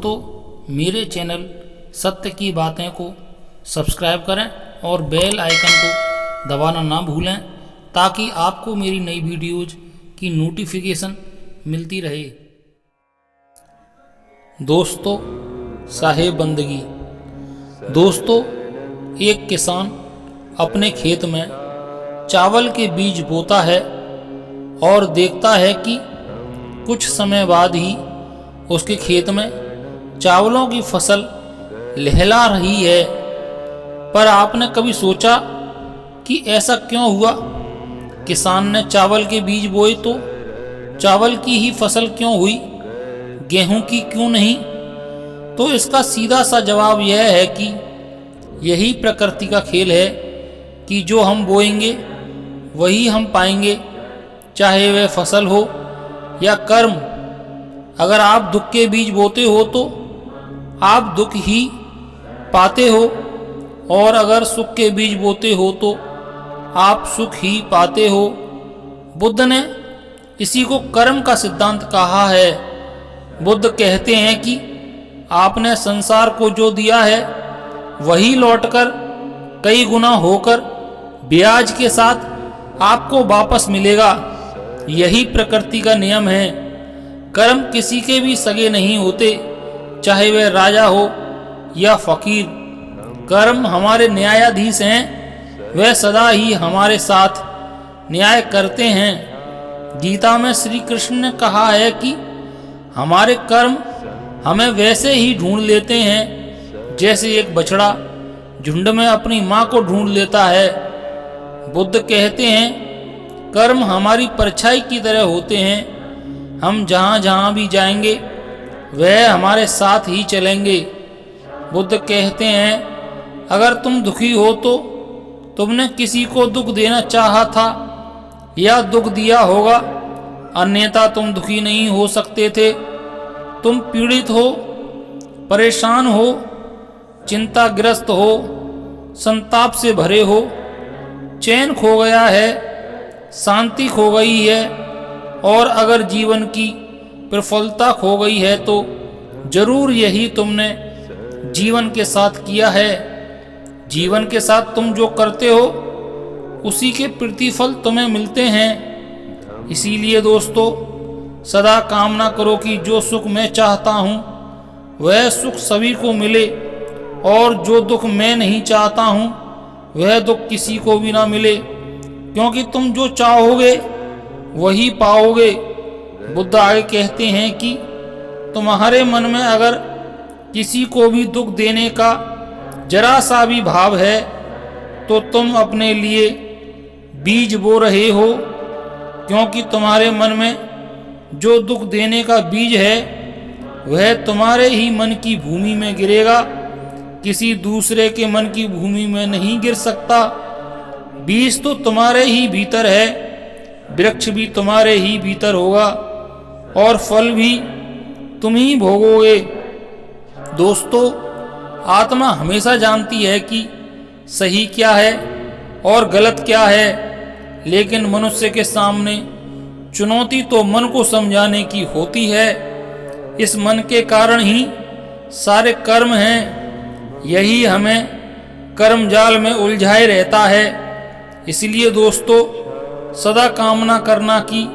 दोस्तों, मेरे चैनल सत्य की बातें को सब्सक्राइब करें और बेल आइकन को दबाना ना भूलें ताकि आपको मेरी नई वीडियोज़ की नोटिफिकेशन मिलती रहे। दोस्तों, साहेब बंदगी। दोस्तों, एक किसान अपने खेत में चावल के बीज बोता है और देखता है कि कुछ समय बाद ही उसके खेत में चावलों की फसल लहला रही है। पर आपने कभी सोचा कि ऐसा क्यों हुआ? किसान ने चावल के बीज बोए तो चावल की ही फसल क्यों हुई, गेहूं की क्यों नहीं? तो इसका सीधा सा जवाब यह है कि यही प्रकृति का खेल है कि जो हम बोएंगे वही हम पाएंगे, चाहे वह फसल हो या कर्म। अगर आप दुख के बीज बोते हो तो आप दुख ही पाते हो, और अगर सुख के बीज बोते हो तो आप सुख ही पाते हो। बुद्ध ने इसी को कर्म का सिद्धांत कहा है। बुद्ध कहते हैं कि आपने संसार को जो दिया है वही लौटकर कई गुना होकर ब्याज के साथ आपको वापस मिलेगा। यही प्रकृति का नियम है। कर्म किसी के भी सगे नहीं होते, चाहे वह राजा हो या फकीर। कर्म हमारे न्यायाधीश हैं, वह सदा ही हमारे साथ न्याय करते हैं। गीता में श्री कृष्ण ने कहा है कि हमारे कर्म हमें वैसे ही ढूंढ लेते हैं जैसे एक बछड़ा झुंड में अपनी मां को ढूंढ लेता है। बुद्ध कहते हैं कर्म हमारी परछाई की तरह होते हैं। हम जहाँ जहाँ भी जाएंगे वह हमारे साथ ही चलेंगे। बुद्ध कहते हैं अगर तुम दुखी हो तो तुमने किसी को दुख देना चाहा था या दुख दिया होगा, अन्यथा तुम दुखी नहीं हो सकते थे। तुम पीड़ित हो, परेशान हो, चिंताग्रस्त हो, संताप से भरे हो, चैन खो गया है, शांति खो गई है, और अगर जीवन की प्रफुल्लता खो गई है तो जरूर यही तुमने जीवन के साथ किया है। जीवन के साथ तुम जो करते हो उसी के प्रतिफल तुम्हें मिलते हैं। इसीलिए दोस्तों, सदा कामना करो कि जो सुख मैं चाहता हूँ वह सुख सभी को मिले, और जो दुख मैं नहीं चाहता हूँ वह दुख किसी को भी ना मिले, क्योंकि तुम जो चाहोगे वही पाओगे। बुद्ध आगे कहते हैं कि तुम्हारे मन में अगर किसी को भी दुख देने का जरा सा भी भाव है तो तुम अपने लिए बीज बो रहे हो, क्योंकि तुम्हारे मन में जो दुख देने का बीज है वह तुम्हारे ही मन की भूमि में गिरेगा, किसी दूसरे के मन की भूमि में नहीं गिर सकता। बीज तो तुम्हारे ही भीतर है, वृक्ष भी तुम्हारे ही भीतर होगा, और फल भी तुम ही भोगोगे। दोस्तों, आत्मा हमेशा जानती है कि सही क्या है और गलत क्या है, लेकिन मनुष्य के सामने चुनौती तो मन को समझाने की होती है। इस मन के कारण ही सारे कर्म हैं, यही हमें कर्म जाल में उलझाए रहता है। इसलिए दोस्तों, सदा कामना करना कि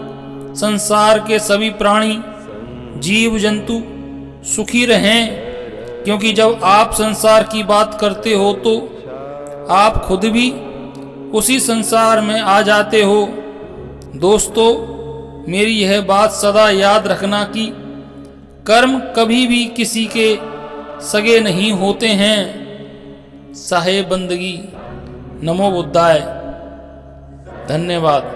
संसार के सभी प्राणी, जीव जंतु सुखी रहें, क्योंकि जब आप संसार की बात करते हो तो आप खुद भी उसी संसार में आ जाते हो। दोस्तों, मेरी यह बात सदा याद रखना कि कर्म कभी भी किसी के सगे नहीं होते हैं। साहेब बंदगी। नमो बुद्धाय। धन्यवाद।